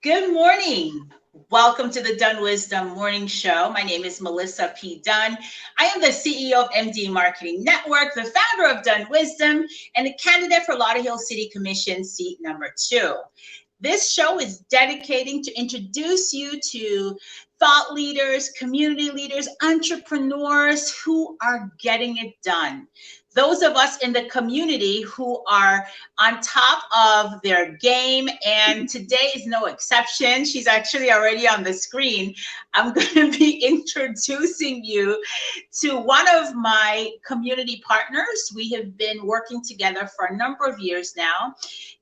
Good morning. Welcome to the DunnWisdom Morning Show. My name is Melissa P. Dunn. I am the CEO of MD Marketing Network, the founder of DunnWisdom, and the candidate for Lauderhill City Commission seat number 2. This show is dedicating to introduce you to thought leaders, community leaders, entrepreneurs who are getting it done. Those of us in the community who are on top of their game, and today is no exception. She's actually already on the screen. I'm going to be introducing you to one of my community partners. We have been working together for a number of years now,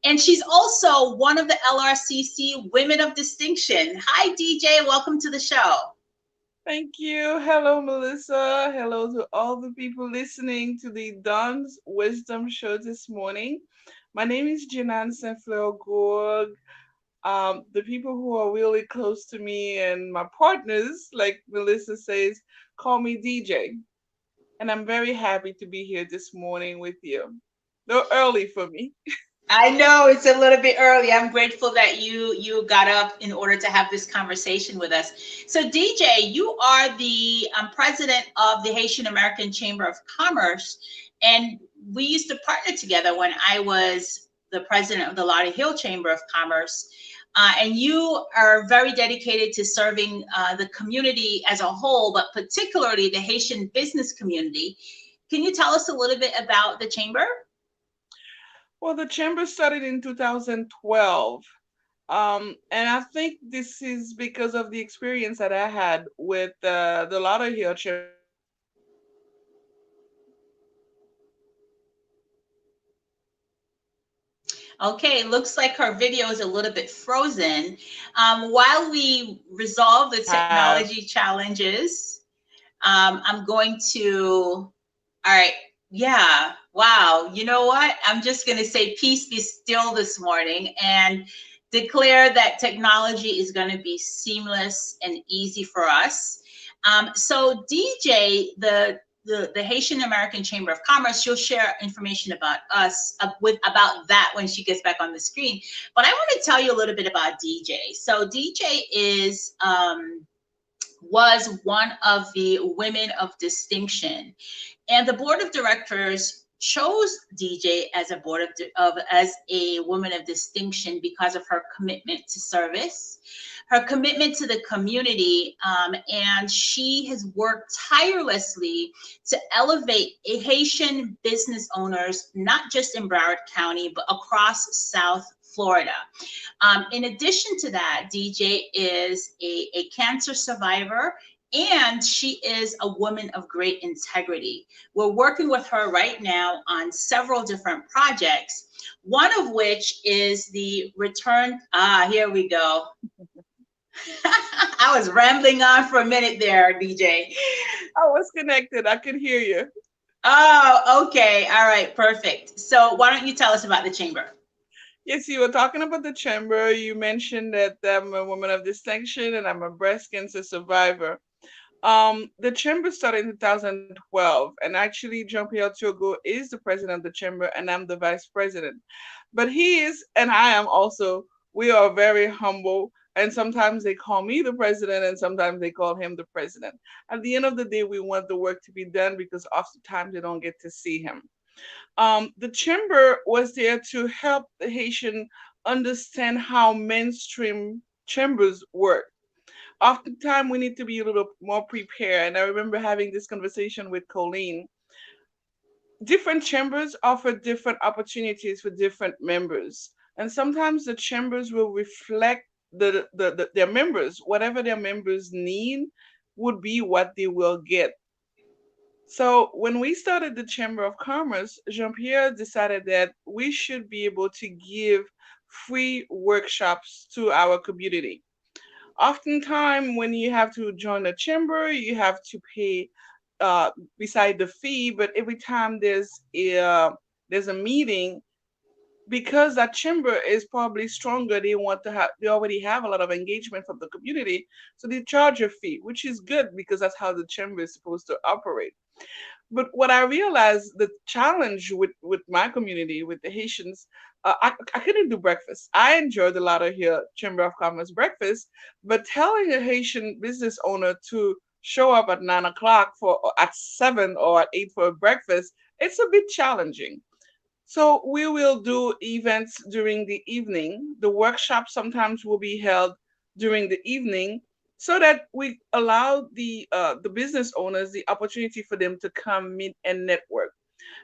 and she's also one of the LRCC Women of Distinction. Hi, DJ. Welcome to the show. Thank you. Hello, Melissa. Hello to all the people listening to the Dunn's Wisdom Show this morning. My name is Djénane Gourgue. The people who are really close to me and my partners, like Melissa says, call me DJ. And I'm very happy to be here this morning with you. Though early for me. I know it's a little bit early. I'm grateful that you got up in order to have this conversation with us. So DJ, you are the president of the Haitian American Chamber of Commerce, and we used to partner together when I was the president of the Lauderhill Chamber of Commerce. And you are very dedicated to serving the community as a whole, but particularly the Haitian business community. Can you tell us a little bit about the chamber? Well, the chamber started in 2012. And I think this is because of the experience that I had with the Lauderhill Chamber of Commerce. Okay, it looks like her video is a little bit frozen. While we resolve the Have technology challenges, I'm going to, all right, yeah, wow. You know what? I'm just going to say peace be still this morning and declare that technology is going to be seamless and easy for us. So DJ, the Haitian American Chamber of Commerce, she'll share information about us about that when she gets back on the screen. But I want to tell you a little bit about DJ. So DJ was one of the women of distinction, and the board of directors chose DJ as as a woman of distinction because of her commitment to service, her commitment to the community, and she has worked tirelessly to elevate Haitian business owners, not just in Broward County, but across South Florida. In addition to that, DJ is a cancer survivor, and she is a woman of great integrity. We're working with her right now on several different projects, one of which is the here we go. I was rambling on for a minute there, DJ. I was connected. I could hear you. Oh, okay. All right, perfect. So why don't you tell us about the chamber? Yes, you were talking about the chamber. You mentioned that I'm a woman of distinction and I'm a breast cancer survivor. The chamber started in 2012, and actually, Jean-Pierre Turgot is the president of the chamber, and I'm the vice president. But he is, and I am also, we are very humble, and sometimes they call me the president, and sometimes they call him the president. At the end of the day, we want the work to be done because oftentimes they don't get to see him. The chamber was there to help the Haitian understand how mainstream chambers work. Oftentimes, we need to be a little more prepared. And I remember having this conversation with Colleen. Different chambers offer different opportunities for different members. And sometimes the chambers will reflect their members. Whatever their members need would be what they will get. So when we started the Chamber of Commerce, Jean-Pierre decided that we should be able to give free workshops to our community. Oftentimes, when you have to join a chamber, you have to pay beside the fee. But every time there's a meeting, because that chamber is probably stronger, they already have a lot of engagement from the community, so they charge a fee, which is good because that's how the chamber is supposed to operate. But what I realized, the challenge with my community, with the Haitians, I couldn't do breakfast. I enjoyed the Lauderdale Chamber of Commerce breakfast, but telling a Haitian business owner to show up at 9 o'clock for or at 7 or at 8 for a breakfast, it's a bit challenging. So we will do events during the evening. The workshop sometimes will be held during the evening so that we allow the business owners the opportunity for them to come meet and network.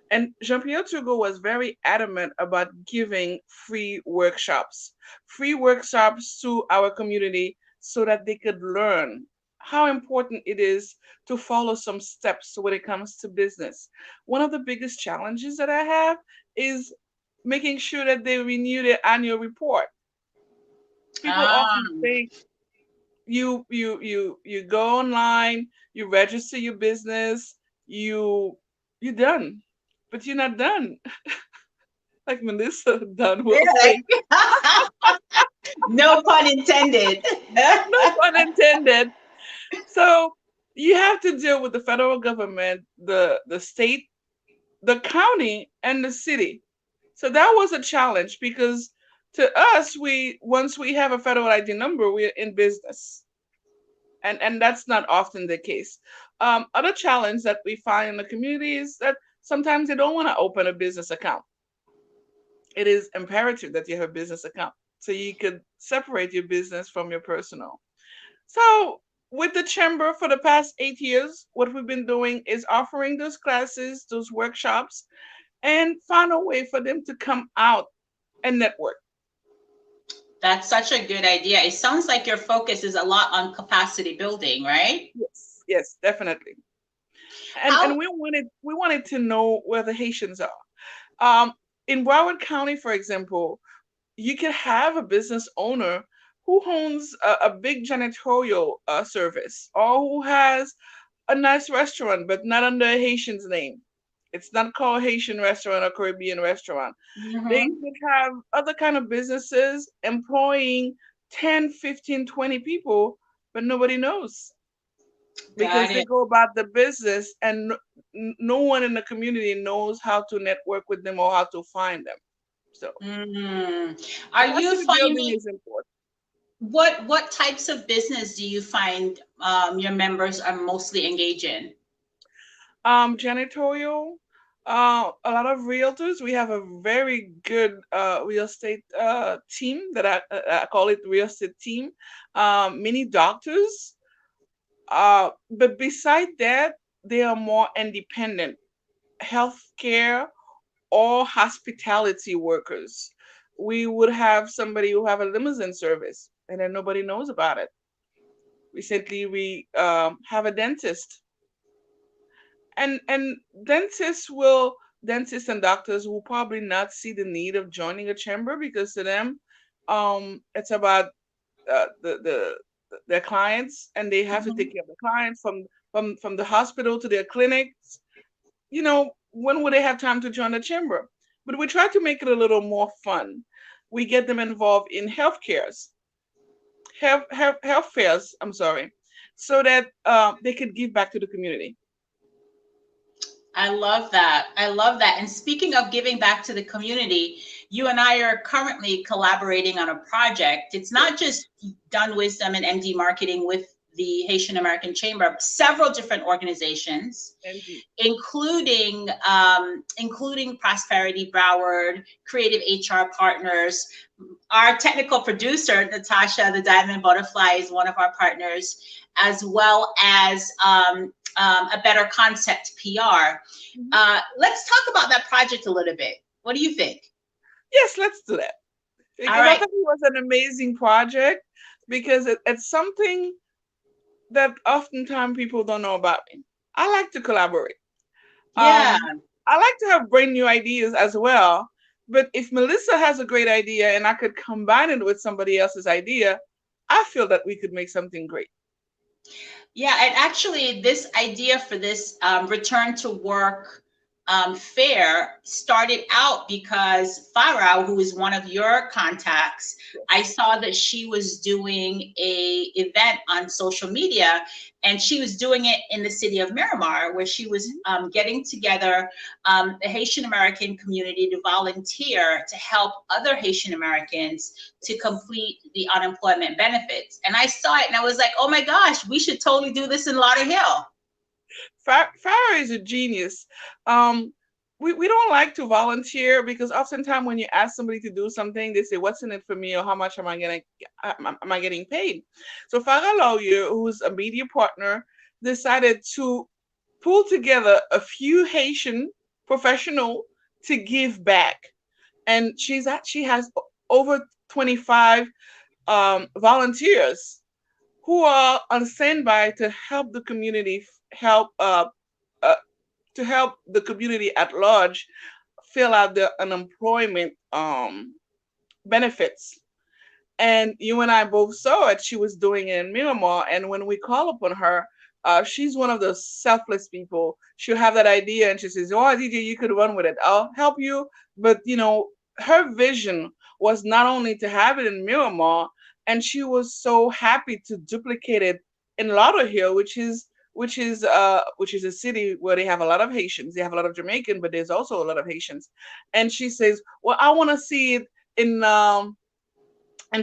And Jean-Pierre Turgot was very adamant about giving free workshops to our community so that they could learn how important it is to follow some steps when it comes to business. One of the biggest challenges that I have is making sure that they renew their annual report. People often Um, say you go online, you register your business, you you're done, but you're not done. Like Melissa Dunn will yeah, say, no pun intended. no pun intended. So you have to deal with the federal government, the state, the county, and the city. So that was a challenge because to us, we once we have a federal ID number, we're in business. And that's not often the case. Other challenge that we find in the community is that sometimes they don't want to open a business account. It is imperative that you have a business account so you could separate your business from your personal. So with the chamber for the past 8 years, what we've been doing is offering those classes, those workshops, and find a way for them to come out and network. That's such a good idea. It sounds like your focus is a lot on capacity building, right? Yes, yes, definitely. And How we wanted to know where the Haitians are. Um, in Broward County, for example, you could have a business owner who owns a big janitorial service or who has a nice restaurant, but not under a Haitian's name. It's not called Haitian restaurant or Caribbean restaurant. They Mhm. could have other kind of businesses employing 10, 15, 20 people, but nobody knows because Got they it. go about the business and no one in the community knows how to network with them or how to find them. So Are you capacity building finding is important. what types of business do you find your members are mostly engaged in? Janitorial, a lot of realtors. We have a very good real estate team that I call it real estate team. Many doctors, but beside that, they are more independent healthcare or hospitality workers. We would have somebody who have a limousine service, and then nobody knows about it. Recently, we have a dentist, and dentists and doctors will probably not see the need of joining a chamber because to them, it's about the their clients, and they have to take Mhm. care of the clients from the hospital to their clinics. When would they have time to join the chamber? But we try to make it a little more fun. We get them involved in health fairs, I'm sorry, so that they could give back to the community. I love that. I love that. And speaking of giving back to the community, you and I are currently collaborating on a project. It's not just Done Wisdom and MD Marketing with the Haitian American Chamber, several different organizations, Indeed. including Prosperity Broward, Creative HR Partners. Our technical producer, Natasha, the Diamond Butterfly, is one of our partners, as well as a Better Concept PR. Mhm. Let's talk about that project a little bit. What do you think? Yes, let's do that All because I right. think it was an amazing project because it's something that oftentimes people don't know about me. I like to collaborate. Yeah. I like to have brand new ideas as well. But if Melissa has a great idea and I could combine it with somebody else's idea, I feel that we could make something great. Yeah. And actually, this idea for this Return to Work fair started out because Farah, who is one of your contacts, I saw that she was doing a event on social media, and she was doing it in the city of Miramar, where she was getting together the Haitian American community to volunteer to help other Haitian Americans to complete the unemployment benefits. And I saw it and I was like, oh my gosh, we should totally do this in Lauderhill. Farah is a genius. We don't like to volunteer because oftentimes when you ask somebody to do something, they say, "What's in it for me?" or "How much am I getting paid?" So Farah Lawyer, who's a media partner, decided to pull together a few Haitian professional to give back, and she has over 25 volunteers who are on standby to help the community help uh, to help the community at large fill out the unemployment benefits. And you and I both saw it. She was doing it in Miramar, and when we call upon her, she's one of the selfless people. She'll have that idea, and she says, "Oh, DJ, you could run with it. I'll help you." But her vision was not only to have it in Miramar, and she was so happy to duplicate it in Lauderhill, which is a city where they have a lot of Haitians. They have a lot of Jamaican, but there's also a lot of Haitians. And she says, "Well, I want to see it in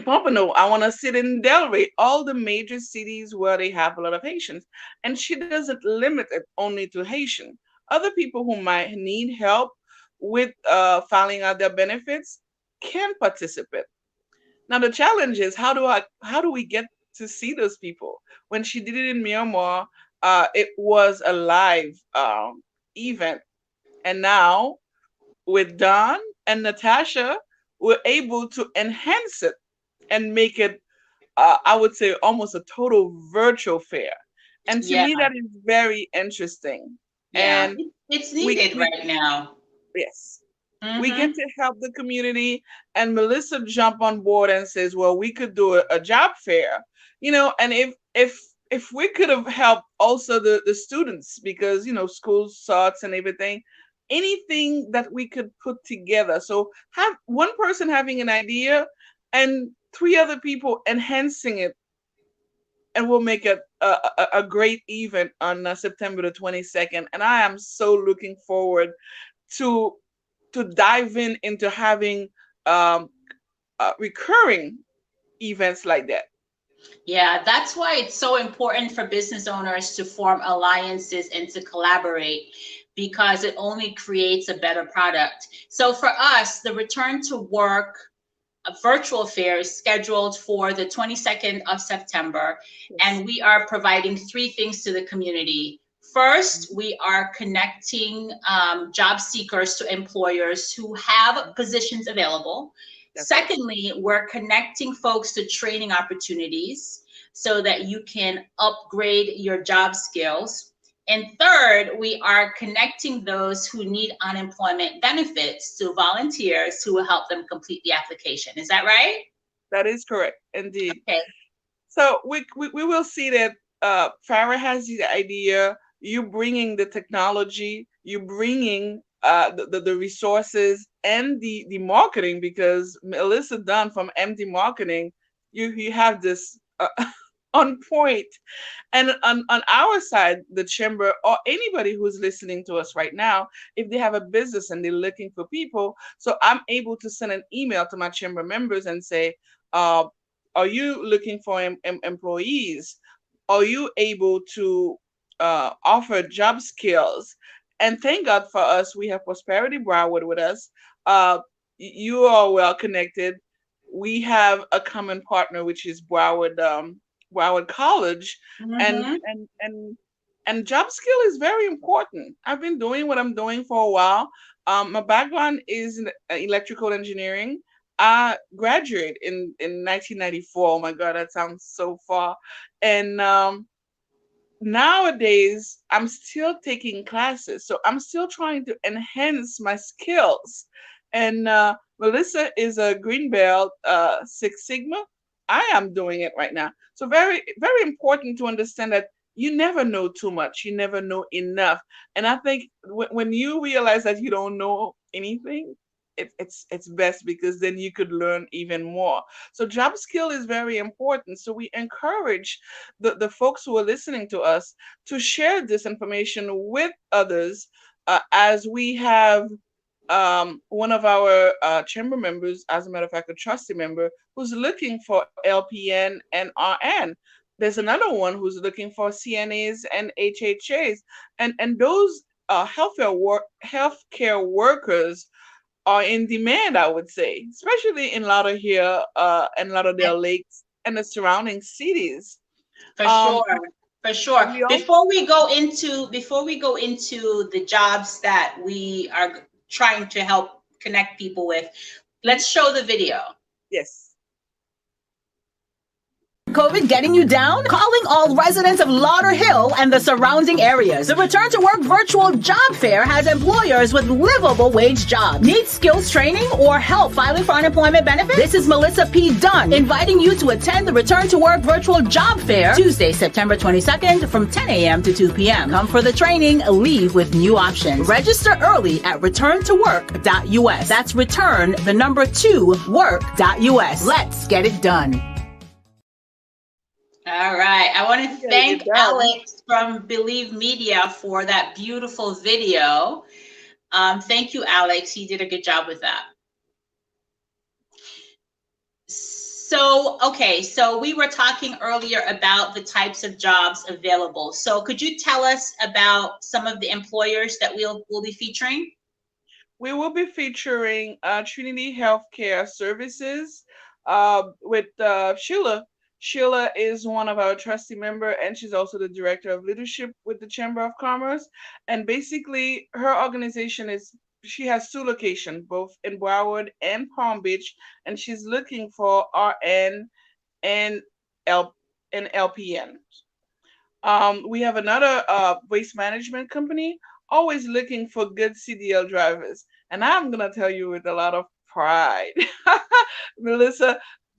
Pompano. I want to sit in Delray, all the major cities where they have a lot of Haitians." And she doesn't limit it only to Haitian. Other people who might need help with filing out their benefits can participate. Now the challenge is how do we get to see those people? When she did it in Myanmar, it was a live event, and now with Don and Natasha, we're able to enhance it and make it, I would say, almost a total virtual fair. And to Yeah, me, that is very interesting. yeah, And it's we, needed we right now. yes, we get Mm-hmm. to help the community. And Melissa jumped on board and says, "Well, we could do a job fair, and if we could have helped also the students, because school starts and everything, anything that we could put together, so have one person having an idea and three other people enhancing it, and we'll make it a great event on September the 22nd. And I am so looking forward to dive into having um, recurring events like that. Yeah, that's why it's so important for business owners to form alliances and to collaborate, because it only creates a better product. So for us, the Return to Work virtual fair is scheduled for the 22nd of September, Yes. and we are providing three things to the community. First, we are connecting job seekers to employers who have positions available. That's right. Secondly, we're connecting folks to training opportunities so that you can upgrade your job skills. And third, we are connecting those who need unemployment benefits to volunteers who will help them complete the application. Is that right? That is correct, indeed. Okay. So we will see that Farah has the idea, you bringing the technology, you bringing the resources and the marketing, because Melissa Dunn from MD Marketing, you have this on point. And on our side, the chamber or anybody who's listening to us right now, if they have a business and they're looking for people, so I'm able to send an email to my chamber members and say, uh, are you looking for employees? Are you able to offer job skills? And thank God for us, we have Prosperity Broward with us. Uh, you are well connected. We have a common partner, which is Broward College, and Mm-hmm. and job skill is very important. I've been doing what I'm doing for a while. My background is in electrical engineering. I graduated in 1994. Oh my God, that sounds so far. And nowadays, I'm still taking classes, so I'm still trying to enhance my skills. And Melissa is a green belt, Six Sigma. I am doing it right now. So very, very important to understand that you never know too much. You never know enough. And I think when you realize that you don't know anything, it's best, because then you could learn even more. So job skill is very important. So we encourage the folks who are listening to us to share this information with others, as we have one of our chamber members, as a matter of fact, a trustee member, who's looking for LPN and RN. There's another one who's looking for CNAs and HHAs, and those healthcare workers are in demand, I would say, especially in Lauderdale, and Lauderdale Lakes and the surrounding cities. For Um, sure. For sure. we all, Before we go into the jobs that we are trying to help connect people with, let's show the video. yes. COVID getting you down? Calling all residents of Lauderhill and the surrounding areas. The Return to Work Virtual Job Fair has employers with livable wage jobs. Need skills training or help filing for unemployment benefits? This is Melissa P. Dunn inviting you to attend the Return to Work Virtual Job Fair Tuesday, September 22nd from 10 a.m. to 2 p.m. Come for the training, leave with new options. Register early at return2work.us. That's return, the number 2, work.us. Let's get it done. All right. I want to thank Alex from Believe Media for that beautiful video. Thank you, Alex. You did a good job with that. So, okay. So we were talking earlier about the types of jobs available. So could you tell us about some of the employers that we'll be featuring? We will be featuring Trinity Healthcare Services with Sheila. Sheila is one of our trustee member, and she's also the director of leadership with the Chamber of Commerce. And basically, her organization she has 2 locations, both in Broward and Palm Beach, and she's looking for RN and LPN. We have another waste management company, always looking for good CDL drivers. And I'm gonna tell you with a lot of pride, Melissa,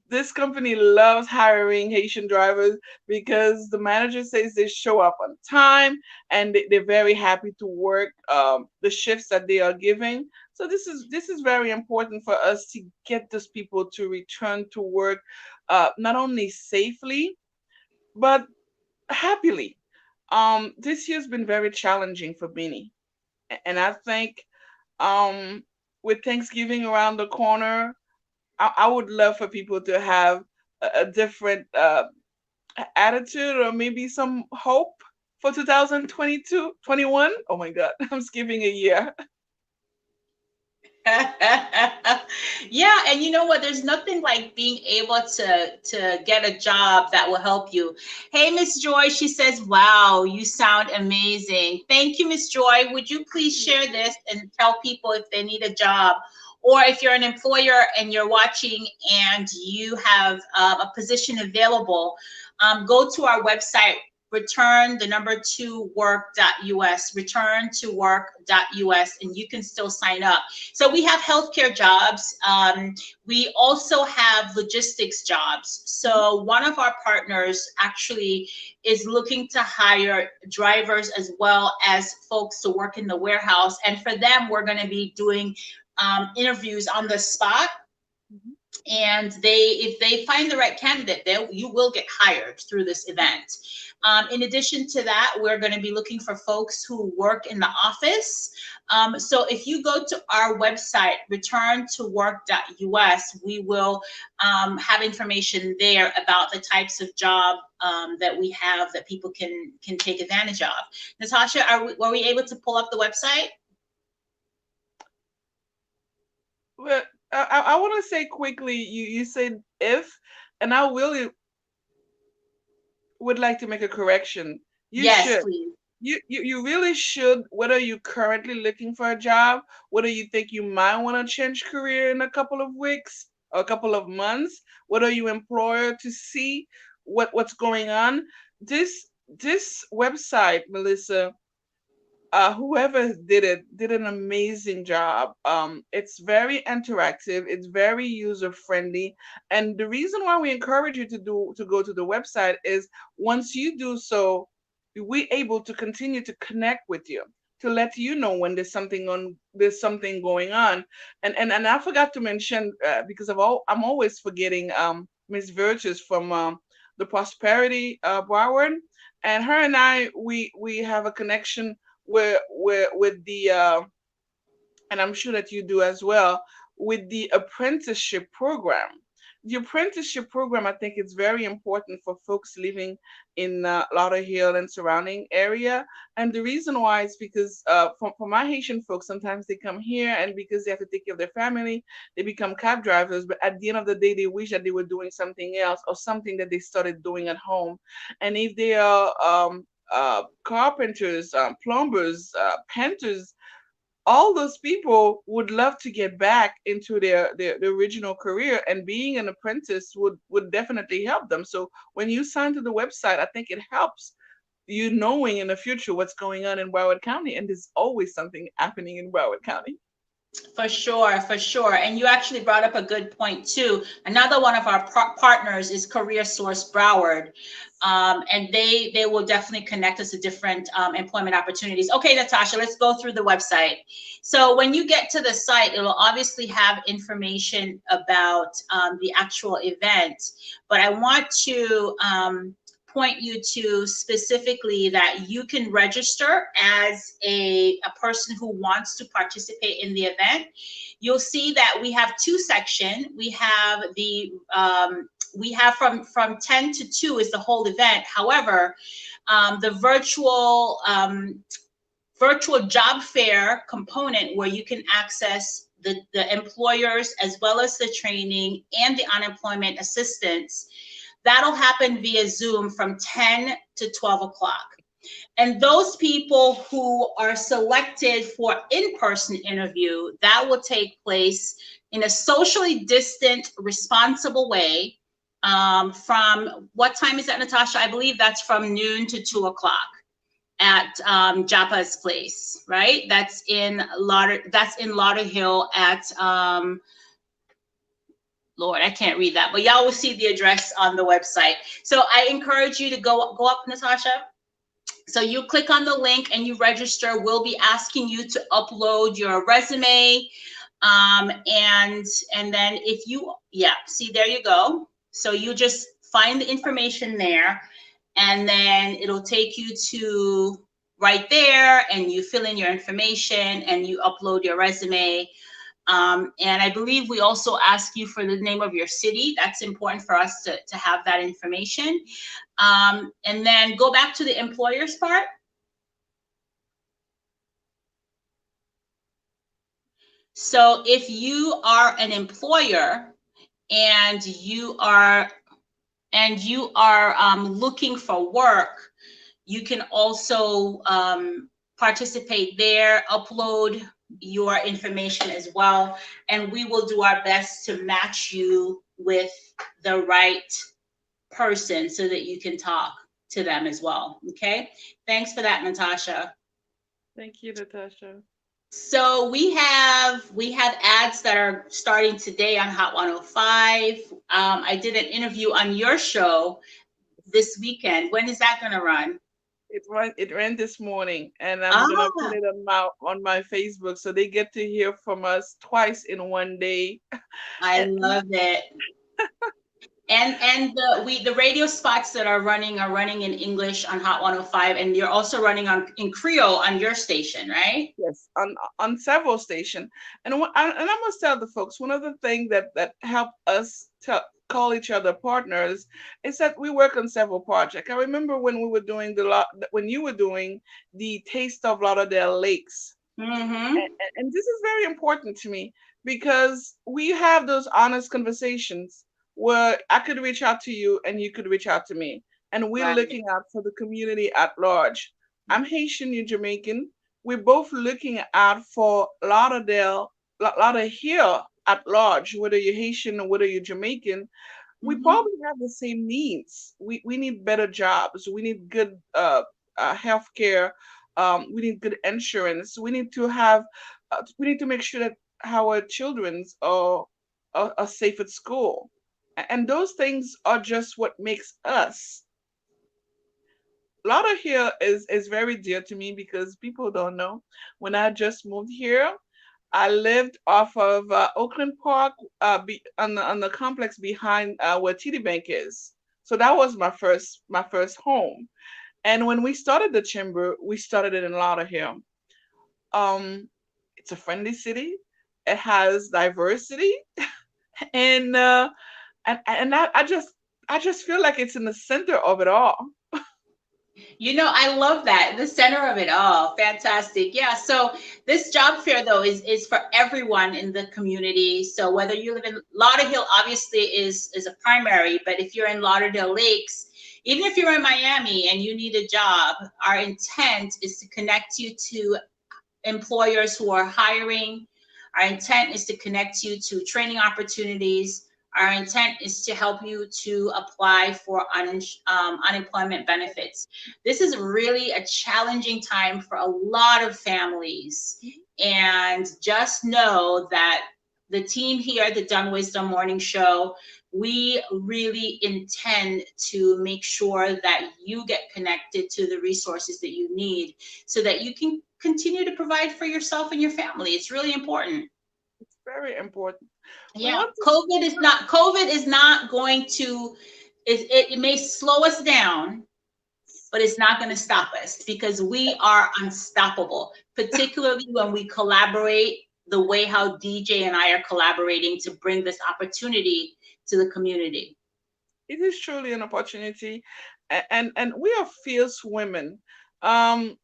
this company loves hiring Haitian drivers because the manager says they show up on time and they're very happy to work the shifts that they are giving. So this is very important for us to get those people to return to work, not only safely, but happily. This year's been very challenging for many. And I think with Thanksgiving around the corner, I would love for people to have a different attitude, or maybe some hope for 2022, 21. Oh my God, I'm skipping a year. Yeah, and you know what? There's nothing like being able to get a job that will help you. Hey, Miss Joy, she says, "Wow, you sound amazing." Thank you, Miss Joy. Would you please share this and tell people if they need a job? Or if you're an employer and you're watching and you have a position available, go to our website, return2work.us, return2work.us, and you can still sign up. So we have healthcare jobs. We also have logistics jobs. So one of our partners actually is looking to hire drivers as well as folks to work in the warehouse. And for them, we're going to be doing interviews on the spot, and if they find the right candidate, you will get hired through this event. In addition to that, we're going to be looking for folks who work in the office. So if you go to our website, return2work.us, we will have information there about the types of job that we have that people can take advantage of. Natasha, were we able to pull up the website? Well, I want to say quickly, you said if, and I really would like to make a correction. Yes, should. please. You really should, whether you're currently looking for a job, whether you think you might want to change career in a couple of weeks or a couple of months, whether you employer to see what's going on. This website, Melissa, whoever did it did an amazing job. It's very interactive, it's very user friendly, and the reason why we encourage you to go to the website is once you do so, we able to continue to connect with you, to let you know when there's something going on. And I forgot to mention, because I'm always forgetting, Miss Virtues from the Prosperity Broward, and her and I, we have a connection with the and I'm sure that you do as well, with the apprenticeship program. The apprenticeship program, I think it's very important for folks living in Lauderhill and surrounding area. And the reason why is because for my Haitian folks, sometimes they come here and because they have to take care of their family, they become cab drivers. But at the end of the day, they wish that they were doing something else or something that they started doing at home. And if they are carpenters, plumbers, painters, all those people would love to get back into their original career, and being an apprentice would definitely help them. So when you sign to the website, I think it helps you knowing in the future what's going on in Broward County, and there's always something happening in Broward County. For sure, for sure. And you actually brought up a good point too. Another one of our partners is Career Source Broward. And they will definitely connect us to different employment opportunities. Okay, Natasha, let's go through the website. So when you get to the site, it'll obviously have information about the actual event, but I want to point you to specifically that you can register as a person who wants to participate in the event. You'll see that we have two sections. We have the from 10 to 2 is the whole event. However, the virtual job fair component, where you can access the employers as well as the training and the unemployment assistance, that'll happen via Zoom from 10 to 12 o'clock. And those people who are selected for in-person interview, that will take place in a socially distant, responsible way. From what time is that, Natasha? I believe that's from noon to 2 o'clock at Japa's place, right? That's in Lauderhill at Lord, I can't read that, but y'all will see the address on the website. So I encourage you to go up, Natasha. So you click on the link and you register. We'll be asking you to upload your resume. And then if you, see, there you go. So you just find the information there, and then it'll take you to right there, and you fill in your information and you upload your resume. And I believe we also ask you for the name of your city. That's important for us to have that information. And then go back to the employers part. So if you are an employer and you are looking for work, you can also participate there, upload your information as well, and we will do our best to match you with the right person so that you can talk to them as well. Okay, thanks for that, Natasha. Thank you, Natasha. So we have ads that are starting today on Hot 105. I did an interview on your show this weekend. When is that going to run? It ran this morning, and I'm gonna put it on my Facebook, so they get to hear from us twice in one day. I love it. And the radio spots that are running in English on Hot 105, and you're also running in Creole on your station, right? Yes, on several stations. And I must tell the folks, one of the things that help us call each other partners is that we work on several projects. I remember when you were doing the Taste of Lauderdale Lakes. Mm-hmm. And this is very important to me, because we have those honest conversations where I could reach out to you and you could reach out to me, and we're looking out for the community at large. I'm Haitian, you're Jamaican. We're both looking out for Lauderdale at large, whether you're Haitian or whether you're Jamaican. We probably have the same needs. We need better jobs. We need good health care. We need good insurance. We need to make sure that our children are safe at school. And those things are just what makes us. Lauderhill is very dear to me because people don't know. When I just moved here, I lived off of Oakland Park, on the complex behind where TD Bank is. So that was my first home. And when we started the chamber, we started it in Lauderhill. Um, it's a friendly city. It has diversity, and I just feel like it's in the center of it all. I love that. The center of it all. Fantastic. Yeah. So this job fair though is for everyone in the community. So whether you live in Lauderdale, obviously is a primary, but if you're in Lauderdale Lakes, even if you're in Miami and you need a job, our intent is to connect you to employers who are hiring. Our intent is to connect you to training opportunities. Our intent is to help you to apply for unemployment benefits. This is really a challenging time for a lot of families. And just know that the team here at the DunnWisdom Morning Show, we really intend to make sure that you get connected to the resources that you need so that you can continue to provide for yourself and your family. It's really important. It's very important. We Yeah, want to COVID is not going to, it may slow us down, but it's not going to stop us because we are unstoppable, particularly when we collaborate the way how DJ and I are collaborating to bring this opportunity to the community. It is truly an opportunity, and we are fierce women. Um,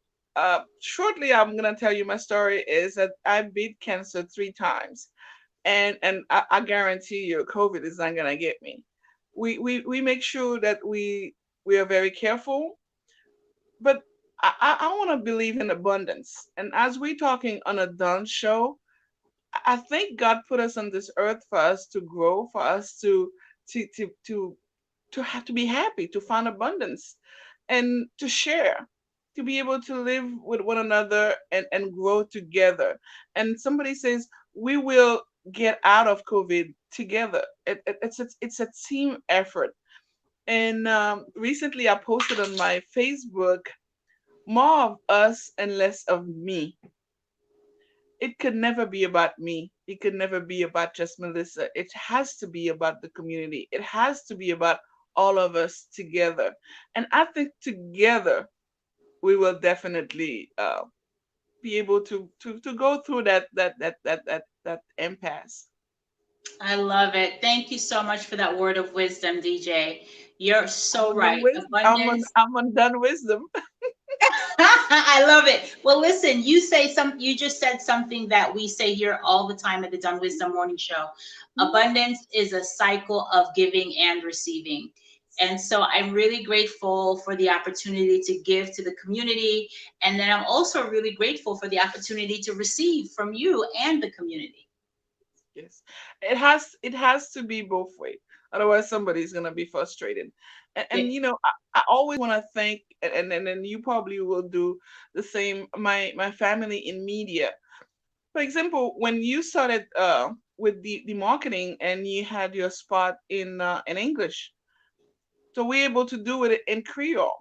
Shortly, I'm gonna tell you my story is that I beat cancer 3 times, and I guarantee you, COVID is not gonna get me. We make sure that we are very careful, but I want to believe in abundance. And as we're talking on a Dunn show, I think God put us on this earth for us to grow, for us to to to to have to be happy, to find abundance, and to share, to be able to live with one another and grow together. And somebody says we will get out of COVID together. It's a team effort. And recently, I posted on my Facebook, more of us and less of me. It could never be about me. It could never be about just Melissa. It has to be about the community. It has to be about all of us together. And I think together we will definitely be able to go through that impasse. I love it. Thank you so much for that word of wisdom, DJ. You're so I'm on right. wis- Abundance. I'm on done wisdom. I love it. Well, listen, you just said something that we say here all the time at the Done Wisdom Morning Show. Abundance is a cycle of giving and receiving. And so I'm really grateful for the opportunity to give to the community. And then I'm also really grateful for the opportunity to receive from you and the community. Yes, it has to be both way. Otherwise, somebody's gonna be frustrated. And I always want to thank, and then you probably will do the same. My family in media, for example, when you started with the marketing and you had your spot in English, so we're able to do it in Creole,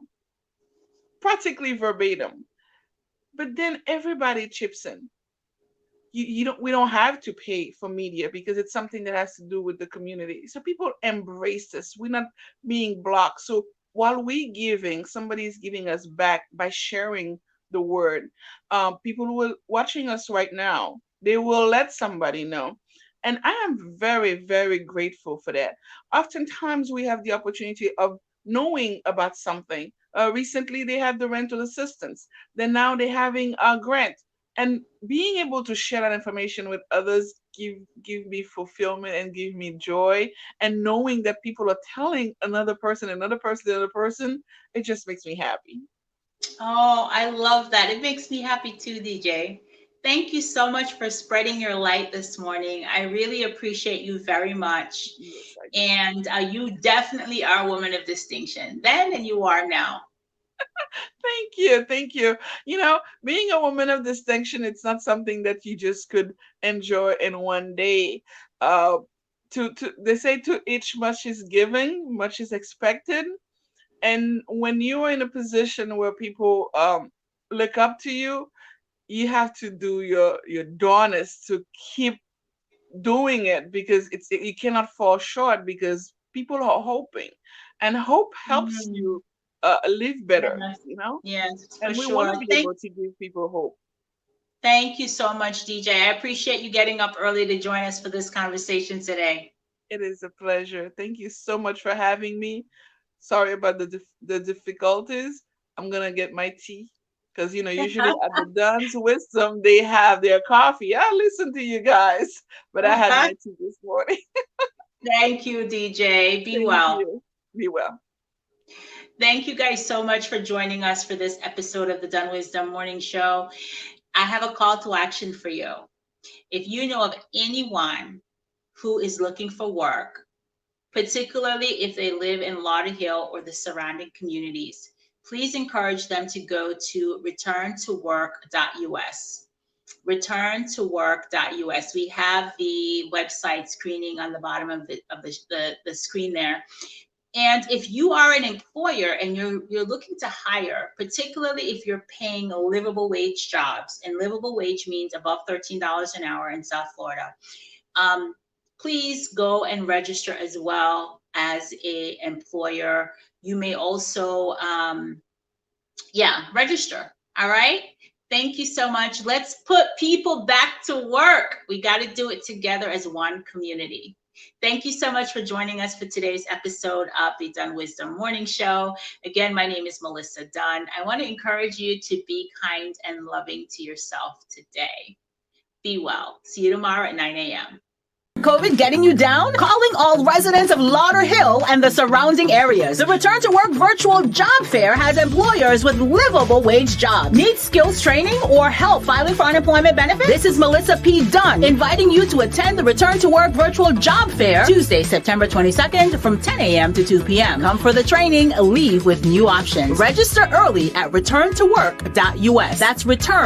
practically verbatim. But then everybody chips in. You don't We don't have to pay for media because it's something that has to do with the community, so people embrace this. We're not being blocked. So while we giving, somebody is giving us back by sharing the word. People who are watching us right now, they will let somebody know, and I am very, very grateful for that. Oftentimes we have the opportunity of knowing about something. Recently they had the rental assistance, then now they're having a grant, and being able to share that information with others give me fulfillment and give me joy, and knowing that people are telling another person, it just makes me happy. Oh, I love that. It makes me happy too, DJ. Thank you so much for spreading your light this morning. I really appreciate you very much. Yes, I do. And you definitely are a woman of distinction then, and you are now. Thank you, thank you. Being a woman of distinction, it's not something that you just could enjoy in one day. uh they say to each much is given, much is expected. And when you are in a position where people look up to you, you have to do your darnest to keep doing it, because you cannot fall short, because people are hoping, and hope helps you live better, Yes, you know. yes, for And we want sure. to be able to give people hope. Thank you so much, DJ. I appreciate you getting up early to join us for this conversation today. It is a pleasure. Thank you so much for having me. Sorry about the difficulties. I'm gonna get my tea, because usually at the Dunn's Wisdom they have their coffee. I listen to you guys, but I had my tea this morning. Thank you, DJ. Be Thank well. you. Be well. Thank you guys so much for joining us for this episode of the DunnWisdom Morning Show. I have a call to action for you. If you know of anyone who is looking for work, particularly if they live in Lauderhill or the surrounding communities, please encourage them to go to Return2Work.us. Return2Work.us. We have the website screening on the bottom of the screen there. And if you are an employer and you're looking to hire, particularly if you're paying livable wage jobs, and livable wage means above $13 an hour in South Florida, please go and register as well as an employer. You may also, register. All right. Thank you so much. Let's put people back to work. We got to do it together as one community. Thank you so much for joining us for today's episode of the DunnWisdom Morning Show. Again, my name is Melissa Dunn. I want to encourage you to be kind and loving to yourself today. Be well. See you tomorrow at 9 a.m. COVID getting you down? Calling all residents of Lauderhill and the surrounding areas. The Return to Work Virtual Job Fair has employers with livable wage jobs. Need skills training or help filing for unemployment benefits? This is Melissa P. Dunn inviting you to attend the Return to Work Virtual Job Fair Tuesday, September 22nd from 10 a.m. to 2 p.m. Come for the training, leave with new options. Register early at Return2Work.us. That's Return